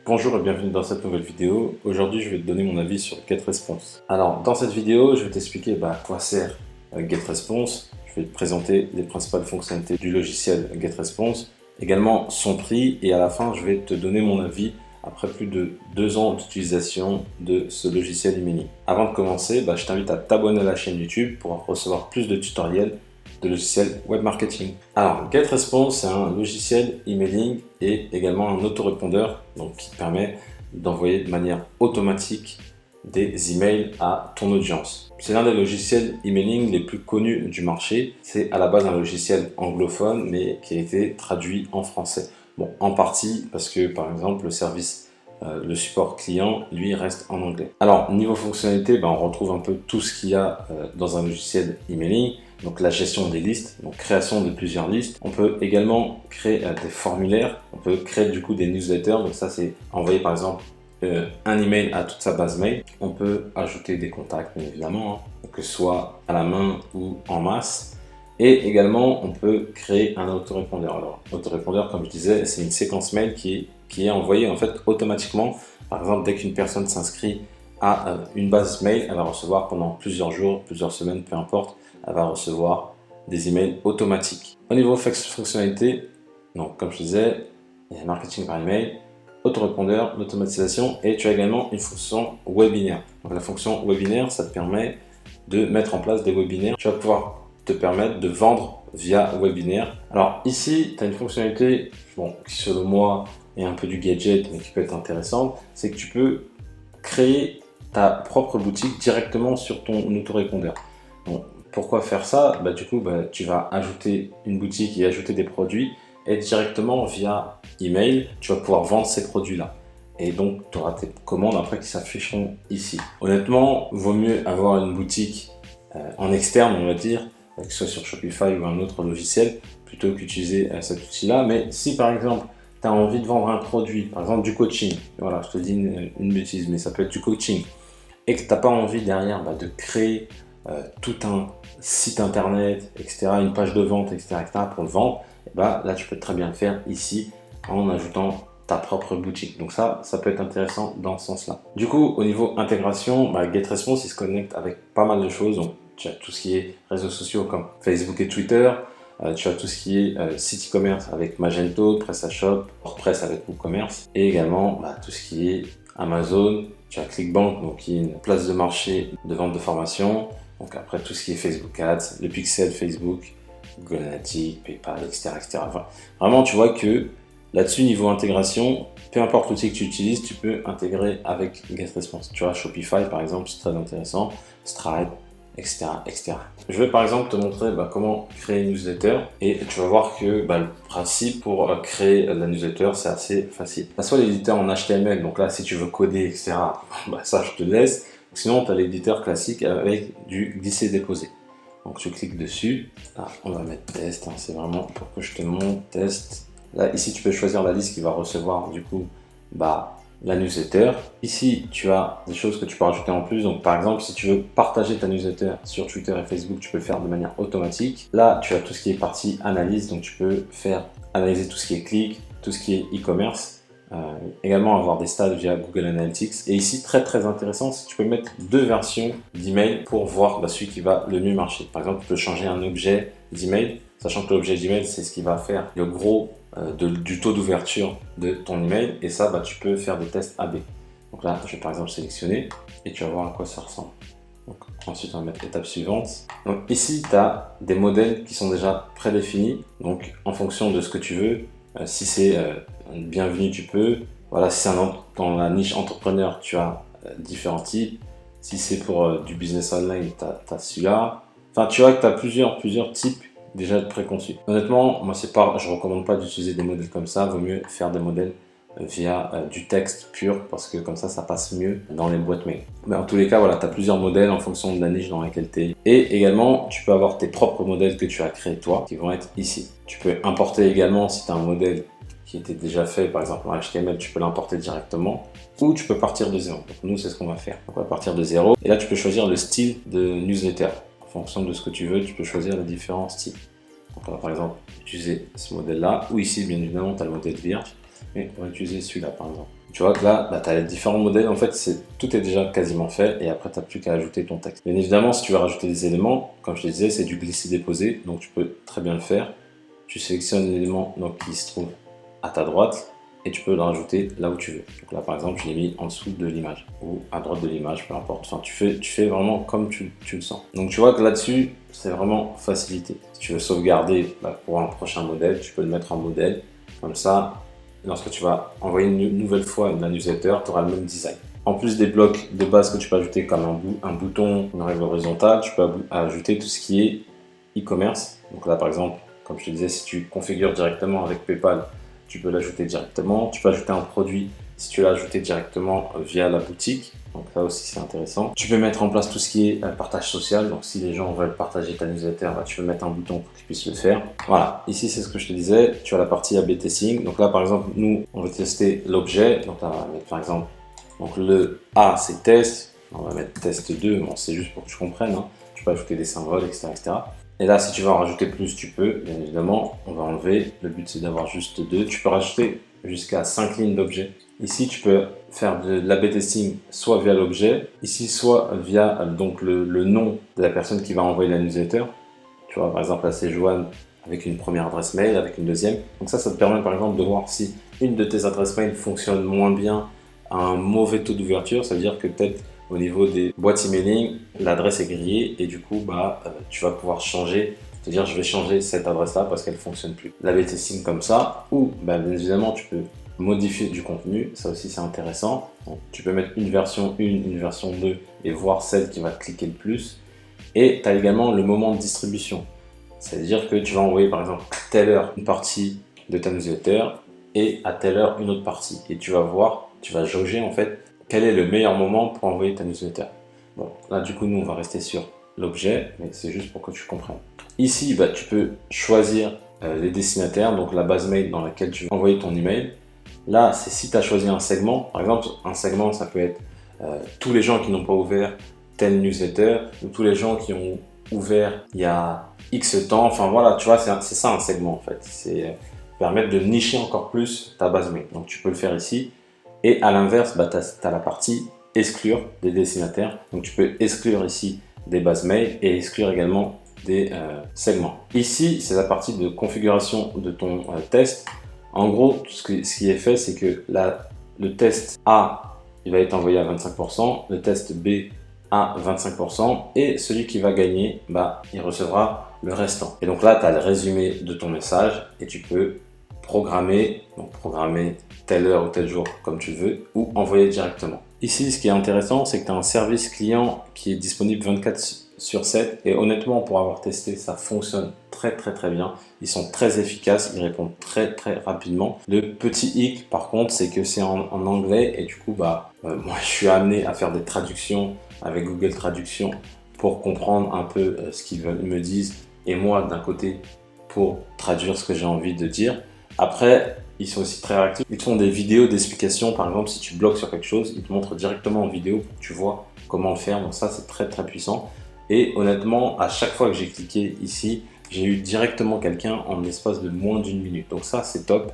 Bonjour et bienvenue dans cette nouvelle vidéo. Aujourd'hui, je vais te donner mon avis sur GetResponse. Alors, dans cette vidéo, je vais t'expliquer à quoi sert GetResponse. Je vais te présenter les principales fonctionnalités du logiciel GetResponse, également son prix, et à la fin, je vais te donner mon avis après plus de 2 ans d'utilisation de ce logiciel emailing. Avant de commencer, je t'invite à t'abonner à la chaîne YouTube pour recevoir plus de tutoriels de logiciels web marketing. Alors, GetResponse, c'est un logiciel emailing et également un autorépondeur qui permet d'envoyer de manière automatique des emails à ton audience. C'est l'un des logiciels emailing les plus connus du marché. C'est à la base un logiciel anglophone mais qui a été traduit en français. Bon, en partie parce que par exemple le service le support client, lui, reste en anglais. Alors, niveau fonctionnalité, on retrouve un peu tout ce qu'il y a dans un logiciel emailing. Donc, la gestion des listes, donc création de plusieurs listes. On peut également créer des formulaires. On peut créer du coup des newsletters. Donc, ça, c'est envoyer par exemple un email à toute sa base mail. On peut ajouter des contacts, bien évidemment, que ce soit à la main ou en masse. Et également, on peut créer un autorépondeur. Alors, autorépondeur, comme je disais, c'est une séquence mail qui est envoyée en fait automatiquement. Par exemple, dès qu'une personne s'inscrit à une base mail, elle va recevoir pendant plusieurs jours, plusieurs semaines, peu importe, elle va recevoir des emails automatiques. Au niveau fonctionnalité, donc comme je disais, il y a marketing par email, autorépondeur, l'automatisation, et tu as également une fonction webinaire. Donc la fonction webinaire, ça te permet de mettre en place des webinaires. Tu vas pouvoir te permettre de vendre via webinaire. Alors ici, tu as une fonctionnalité qui selon moi est un peu du gadget mais qui peut être intéressante, c'est que tu peux créer ta propre boutique directement sur ton autorépondeur. Donc, pourquoi faire ça? Du coup, tu vas ajouter une boutique et ajouter des produits et directement via email, tu vas pouvoir vendre ces produits-là. Et donc, tu auras tes commandes après qui s'afficheront ici. Honnêtement, vaut mieux avoir une boutique en externe, on va dire, que ce soit sur Shopify ou un autre logiciel, plutôt qu'utiliser cet outil-là. Mais si par exemple, tu as envie de vendre un produit, par exemple du coaching, voilà, je te dis une bêtise, mais ça peut être du coaching, et que tu n'as pas envie derrière de créer tout un site internet, etc., une page de vente, etc., pour le vendre, là tu peux très bien le faire ici en ajoutant ta propre boutique. Donc ça peut être intéressant dans ce sens-là. Du coup, au niveau intégration, GetResponse, il se connecte avec pas mal de choses. Donc, tu as tout ce qui est réseaux sociaux comme Facebook et Twitter. Tu as tout ce qui est site e-commerce avec Magento, PrestaShop, WordPress avec WooCommerce. Et également tout ce qui est Amazon. Tu as ClickBank, donc qui est une place de marché de vente de formation. Donc après tout ce qui est Facebook Ads, le pixel Facebook, Google Analytics, PayPal, etc. Enfin, vraiment, tu vois que là-dessus, niveau intégration, peu importe l'outil que tu utilises, tu peux intégrer avec GetResponse. Tu vois, Shopify, par exemple, c'est très intéressant, Stripe, etc., etc. Je vais par exemple te montrer comment créer une newsletter et tu vas voir que le principe pour créer la newsletter, c'est assez facile. Soit l'éditeur en HTML, donc là, si tu veux coder, etc., ça, je te laisse. Sinon, tu as l'éditeur classique avec du glisser-déposer. Donc, tu cliques dessus. Là, on va mettre test, c'est vraiment pour que je te montre test. Là, ici, tu peux choisir la liste qui va recevoir du coup la newsletter. Ici, tu as des choses que tu peux rajouter en plus. Donc, par exemple, si tu veux partager ta newsletter sur Twitter et Facebook, tu peux le faire de manière automatique. Là, tu as tout ce qui est partie analyse. Donc, tu peux faire analyser tout ce qui est clic, tout ce qui est e-commerce. Également avoir des stats via Google Analytics. Et ici, très très intéressant, c'est que tu peux mettre 2 versions d'email pour voir celui qui va le mieux marcher. Par exemple, tu peux changer un objet d'email, sachant que l'objet d'email, c'est ce qui va faire le gros du taux d'ouverture de ton email. Et ça, tu peux faire des tests AB. Donc là, je vais par exemple sélectionner et tu vas voir à quoi ça ressemble. Donc, ensuite, on va mettre l'étape suivante. Donc ici, tu as des modèles qui sont déjà prédéfinis. Donc en fonction de ce que tu veux, si c'est bienvenue, tu peux. Voilà, si c'est dans la niche entrepreneur, tu as différents types. Si c'est pour du business online, tu as celui-là. Enfin, tu vois que tu as plusieurs types déjà préconçus. Honnêtement, moi, je recommande pas d'utiliser des modèles comme ça. Vaut mieux faire des modèles via du texte pur parce que comme ça passe mieux dans les boîtes mail. Mais en tous les cas, voilà, tu as plusieurs modèles en fonction de la niche dans laquelle tu es. Et également, tu peux avoir tes propres modèles que tu as créés toi qui vont être ici. Tu peux importer également si tu as un modèle qui était déjà fait, par exemple en HTML, tu peux l'importer directement ou tu peux partir de zéro. Donc nous, c'est ce qu'on va faire. On va partir de zéro et là, tu peux choisir le style de newsletter. En fonction de ce que tu veux, tu peux choisir les différents styles. Donc on va par exemple utiliser ce modèle-là ou ici, bien évidemment, tu as le modèle vierge. Mais on va utiliser celui-là par exemple. Tu vois que là, bah, tu as les différents modèles. En fait, tout est déjà quasiment fait et après, tu n'as plus qu'à ajouter ton texte. Bien évidemment, si tu veux rajouter des éléments, comme je te disais, c'est du glisser-déposer. Donc, tu peux très bien le faire. Tu sélectionnes l'élément qui se trouve à ta droite et tu peux le rajouter là où tu veux. Donc là, par exemple, je l'ai mis en dessous de l'image ou à droite de l'image, peu importe. Enfin, tu fais vraiment comme tu le sens. Donc, tu vois que là-dessus, c'est vraiment facilité. Si tu veux sauvegarder pour un prochain modèle, tu peux le mettre en modèle. Comme ça, lorsque tu vas envoyer une nouvelle fois une newsletter, tu auras le même design. En plus des blocs de base que tu peux ajouter comme un bouton, une règle horizontale, tu peux ajouter tout ce qui est e-commerce. Donc là, par exemple, comme je te disais, si tu configures directement avec PayPal, tu peux l'ajouter directement. Tu peux ajouter un produit si tu l'as ajouté directement via la boutique. Donc ça aussi, c'est intéressant. Tu peux mettre en place tout ce qui est partage social. Donc si les gens veulent partager ta newsletter, tu peux mettre un bouton pour qu'ils puissent le faire. Voilà, ici, c'est ce que je te disais. Tu as la partie A/B testing. Donc là, par exemple, nous, on veut tester l'objet. Donc là, on va mettre par exemple, donc le A, c'est test. On va mettre test 2. Bon, c'est juste pour que tu comprennes. Hein. Tu peux ajouter des symboles, etc., etc. Et là, si tu veux en rajouter plus, tu peux, bien évidemment. On va enlever. Le but, c'est d'avoir juste 2. Tu peux rajouter jusqu'à 5 lignes d'objet. Ici, tu peux faire de l'A/B testing soit via l'objet, ici, soit via donc le nom de la personne qui va envoyer la newsletter. Tu vois, par exemple, là, c'est Joanne avec une première adresse mail, avec une deuxième. Donc ça te permet, par exemple, de voir si une de tes adresses mail fonctionne moins bien à un mauvais taux d'ouverture. Ça veut dire que peut-être au niveau des boîtes emailing, l'adresse est grillée et du coup, tu vas pouvoir changer. C'est-à-dire, je vais changer cette adresse-là parce qu'elle ne fonctionne plus. L'A/B testing comme ça, ou bien évidemment, tu peux modifier du contenu, ça aussi c'est intéressant. Donc, tu peux mettre une version 1, une version 2 et voir celle qui va te cliquer le plus. Et tu as également le moment de distribution. C'est-à-dire que tu vas envoyer par exemple à telle heure une partie de ta newsletter et à telle heure une autre partie. Et tu vas voir, tu vas jauger en fait quel est le meilleur moment pour envoyer ta newsletter. Bon, là du coup nous on va rester sur l'objet, mais c'est juste pour que tu comprennes. Ici, tu peux choisir les destinataires, donc la base mail dans laquelle tu veux envoyer ton email. Là, c'est si tu as choisi un segment. Par exemple, un segment, ça peut être tous les gens qui n'ont pas ouvert telle newsletter ou tous les gens qui ont ouvert il y a X temps. Enfin voilà, tu vois, c'est ça un segment en fait. C'est permettre de nicher encore plus ta base mail. Donc tu peux le faire ici. Et à l'inverse, tu as la partie exclure des destinataires. Donc tu peux exclure ici des bases mail et exclure également des segments. Ici, c'est la partie de configuration de ton test. En gros, ce qui est fait, c'est que le test A, il va être envoyé à 25%, le test B à 25%, et celui qui va gagner, il recevra le restant. Et donc là, tu as le résumé de ton message et tu peux programmer telle heure ou tel jour comme tu veux, ou envoyer directement. Ici, ce qui est intéressant, c'est que tu as un service client qui est disponible 24/7 et honnêtement, pour avoir testé, ça fonctionne très bien. Ils sont très efficaces, ils répondent très rapidement. Le petit hic par contre, c'est que c'est en anglais et du coup moi je suis amené à faire des traductions avec Google Traduction pour comprendre un peu ce qu'ils me disent et moi d'un côté pour traduire ce que j'ai envie de dire. Après, ils sont aussi très réactifs. Ils te font des vidéos d'explication. Par exemple, si tu bloques sur quelque chose, ils te montrent directement en vidéo pour que tu vois comment le faire. Donc ça, c'est très puissant. Et honnêtement, à chaque fois que j'ai cliqué ici, j'ai eu directement quelqu'un en l'espace de moins d'1 minute. Donc ça, c'est top.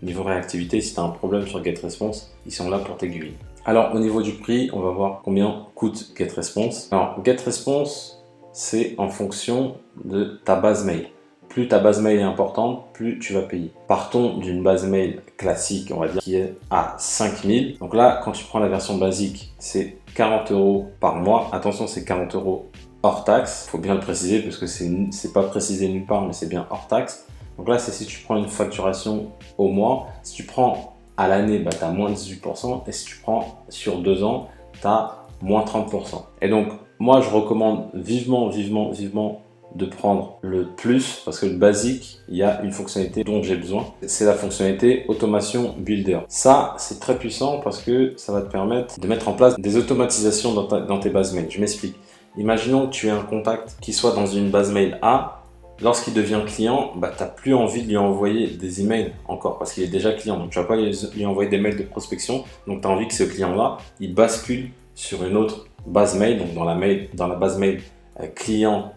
Niveau réactivité, si tu as un problème sur GetResponse, ils sont là pour t'aiguiller. Alors, au niveau du prix, on va voir combien coûte GetResponse. Alors, GetResponse, c'est en fonction de ta base mail. Plus ta base mail est importante, plus tu vas payer. Partons d'une base mail classique, on va dire, qui est à 5000. Donc là, quand tu prends la version basique, c'est 40 € par mois. Attention, c'est 40 € hors taxe. Il faut bien le préciser parce que c'est pas précisé nulle part, mais c'est bien hors taxe. Donc là, c'est si tu prends une facturation au mois. Si tu prends à l'année, tu as moins 18%. Et si tu prends sur 2 ans, tu as moins 30%. Et donc, moi, je recommande vivement de prendre le plus parce que le basique, il y a une fonctionnalité dont j'ai besoin. C'est la fonctionnalité Automation Builder. Ça, c'est très puissant parce que ça va te permettre de mettre en place des automatisations dans tes bases mail. Je m'explique. Imaginons que tu aies un contact qui soit dans une base mail A. Lorsqu'il devient client, tu n'as plus envie de lui envoyer des emails encore parce qu'il est déjà client. Donc, tu ne vas pas lui envoyer des mails de prospection. Donc, tu as envie que ce client-là, il bascule sur une autre base mail, donc dans la base mail client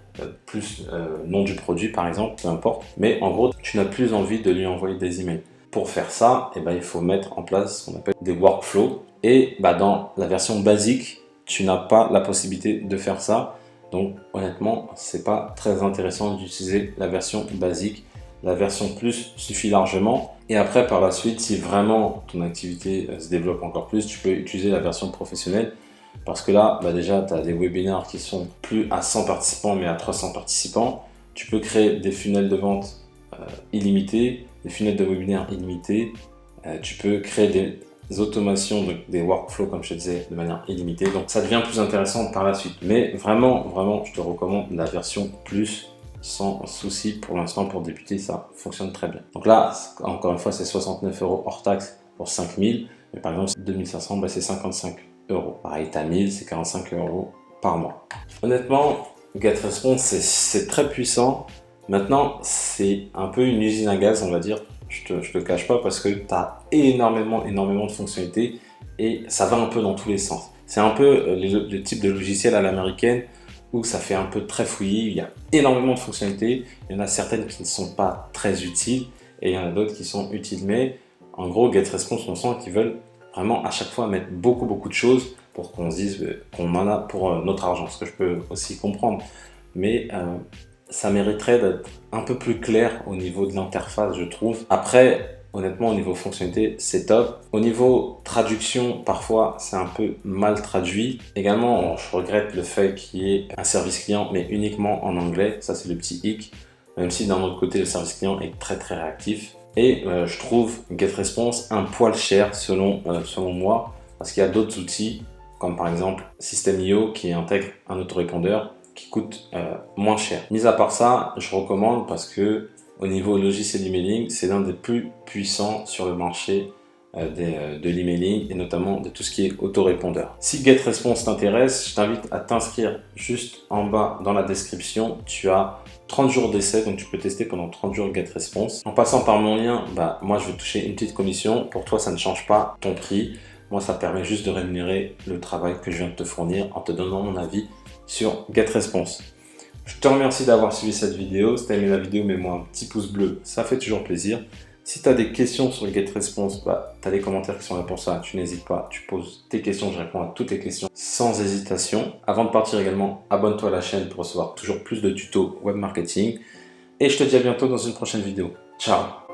plus nom du produit par exemple, peu importe. Mais en gros, tu n'as plus envie de lui envoyer des emails. Pour faire ça, il faut mettre en place ce qu'on appelle des workflows. Et dans la version basique, tu n'as pas la possibilité de faire ça. Donc honnêtement, c'est pas très intéressant d'utiliser la version basique. La version plus suffit largement. Et après, par la suite, si vraiment ton activité se développe encore plus, tu peux utiliser la version professionnelle. Parce que là, déjà, tu as des webinaires qui sont plus à 100 participants, mais à 300 participants. Tu peux créer des funnels de vente illimités, des funnels de webinaires illimités. Tu peux créer des automations, donc des workflows, comme je te disais, de manière illimitée. Donc, ça devient plus intéressant par la suite. Mais vraiment, vraiment, je te recommande la version plus, sans souci pour l'instant. Pour débuter, ça fonctionne très bien. Donc là, encore une fois, c'est 69 € hors taxe pour 5000. Mais par exemple, 2500, c'est 55 €. Pareil, tu as 1000, c'est 45 € par mois. Honnêtement, GetResponse, c'est très puissant. Maintenant, c'est un peu une usine à gaz, on va dire. Je te le cache pas, parce que tu as énormément de fonctionnalités et ça va un peu dans tous les sens. C'est un peu le type de logiciel à l'américaine où ça fait un peu très fouillis. Il y a énormément de fonctionnalités. Il y en a certaines qui ne sont pas très utiles et il y en a d'autres qui sont utiles. Mais en gros, GetResponse, on sent qu'ils veulent vraiment à chaque fois mettre beaucoup de choses pour qu'on se dise qu'on en a pour notre argent, ce que je peux aussi comprendre. Mais ça mériterait d'être un peu plus clair au niveau de l'interface, je trouve. Après, honnêtement, au niveau fonctionnalité, c'est top. Au niveau traduction, parfois, c'est un peu mal traduit. Également, je regrette le fait qu'il y ait un service client, mais uniquement en anglais. Ça, c'est le petit hic. Même si d'un autre côté, le service client est très réactif. Et je trouve GetResponse un poil cher selon moi, parce qu'il y a d'autres outils, comme par exemple System.io qui intègre un autorépondeur qui coûte moins cher. Mis à part ça, je recommande parce que au niveau logiciel d'emailing, c'est l'un des plus puissants sur le marché de l'emailing et notamment de tout ce qui est autorépondeur. Si GetResponse t'intéresse, je t'invite à t'inscrire juste en bas dans la description. Tu as 30 jours d'essai, donc tu peux tester pendant 30 jours GetResponse. En passant par mon lien, moi je vais toucher une petite commission. Pour toi, ça ne change pas ton prix. Moi, ça permet juste de rémunérer le travail que je viens de te fournir en te donnant mon avis sur GetResponse. Je te remercie d'avoir suivi cette vidéo. Si tu as aimé la vidéo, mets-moi un petit pouce bleu, ça fait toujours plaisir. Si tu as des questions sur GetResponse, tu as les commentaires qui sont là pour ça, tu n'hésites pas, tu poses tes questions, je réponds à toutes tes questions sans hésitation. Avant de partir également, abonne-toi à la chaîne pour recevoir toujours plus de tutos web marketing. Et je te dis à bientôt dans une prochaine vidéo. Ciao!